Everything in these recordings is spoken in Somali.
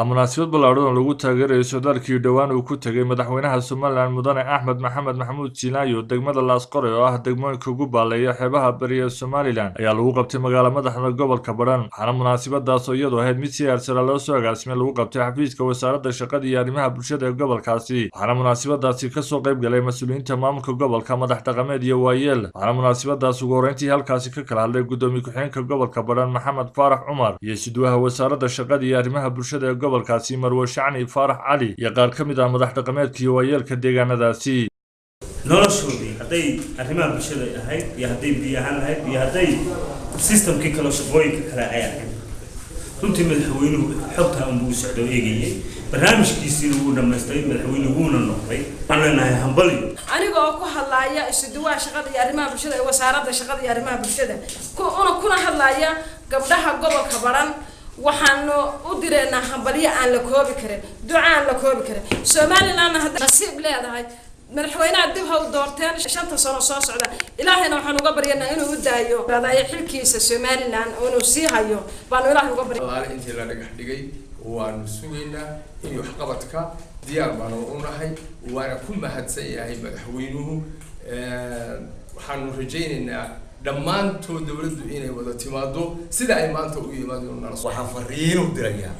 munaasabad ballaaran oo lagu taageerayo socdaalkii dhowaan uu ku tagay madaxweynaha Somaliland Mudane Axmed Maxamed Maxamuud Jiilaayo degmada Laasqore oo ah degmooyinka ugu baaleeya xeebaha bariga ee Somaliland ayaa lagu qabtay magaalada madaxda gobolka Badhan waxaana munaasabadaas oo iyadoo ahayd mid si heersare loo soo agaasimay lagu qabtay xafiiska wasaaradda shaqada iyo arrimaha bulshada ee gobolkaasi waxaana munaasabadaasi ka soo qayb galay mas'uuliyiinta maamulka gobolka madax dhaqameed iyo waayeel waxaana munaasabadaas ugu horeyntii halkaasi ka kala hadlay gudoomiye ku-xigeenka gobolka Badhan Maxamed Faarax Cumar iyo sidwaha wasaaradda shaqada iyo arrimaha bulshada ee gobolkaasi Marwo Shacni Faarax Cali iyo qaar ka mid ah madax dhaqameedka iyo waayeelka deegaanadaasi noloshoodii hadday arrimaha bulshada ahayd iyo hadday biyahan ahayd iyo hadday systemkii kala shaqooyinka kale ay ahayd runtii madaxweynuhu xogta uu socdo eegayay barnaamijkiisii uu dhameystay madaxweynuhuna noqday waxaan leenahay hambali aniga oo ku hadlaaya isduwaa shaqada iyo arrimaha bulshada ee wasaaradda shaqada iyo arrimaha bulshada kuna hadlaaya gabdhaha gobolka Badhan waxaan u direynaa hambaliyo aan la koobi karin duco aan la koobi karin Somaliland hadda nasiib leedahay madaxweynaha dib ha u doorteen 5 sano soo socda ilaahayna waxaan uga baryaynaa inuu u daayo raadaay xilkiisa Somaliland oo inuu sii hayo baan ilaahay uga baryaynaa intii la dhagax dhigay waan sugeynaa in wax qabadka diyaar baan u nahay waana ku mahadsan yahay madaxweynuhu waxaan rajaynaynaa dhammaantood dawladdu inay wada timaado sida ay maanta u yimaadeen waxaan fariin u dirayaa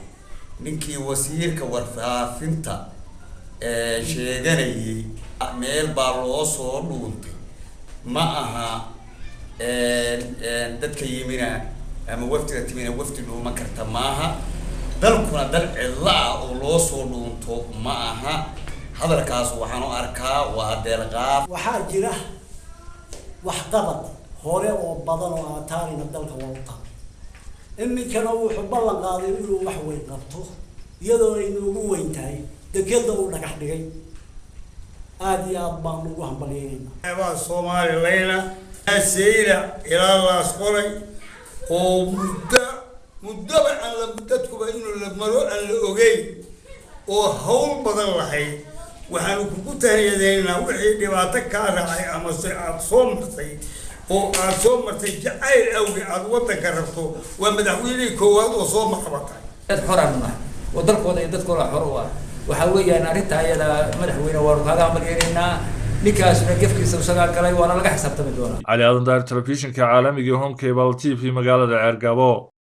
ninkii wasiirka warfaafinta sheeganayay meel baa loo soo dhuuntay ma aha dadka yimina ama waftiga timina wafti dhuuma karta maaha dalkuna dal cidla ah oo loo soo dhuunto ma aha hadalkaas waxaan u arkaa waa deelqaaf waxaa jira wax qabad hore oo badan oo taariikhda dalka wada iminkana wuxuu ballan qaaday inuu wax weyn qabto iyadoo ay ugu weyn tahay dekeeda uu dhagax dhigay aad iyo aad baan ugu hambalyeynaa waa Soomaaliland asayla ilaa Laasqore oo muddo aan la dadkuba inuu la maro aan la ogeyn oo hawl badan lahayd waxaan kugu taariikhdeynaa wixii dhibaato ka raacay ama si aad soo martay oo aad soo martay jacayl awgi aad wadanka rabto waa madaxweynihii koowaad oo soo marxabatay dad xoran ma oo dalkooda iyo dadkooda xor u ah waxa weeyaan arinta ayada madaxweyne waa kaaga hambalyeynaa ninkaasna gefkiisa u sagaal galay waana laga xisaabtami doonaa Ali Aadan Daar telefishinka caalamiga Home Cable TV magaalada Ceergabo.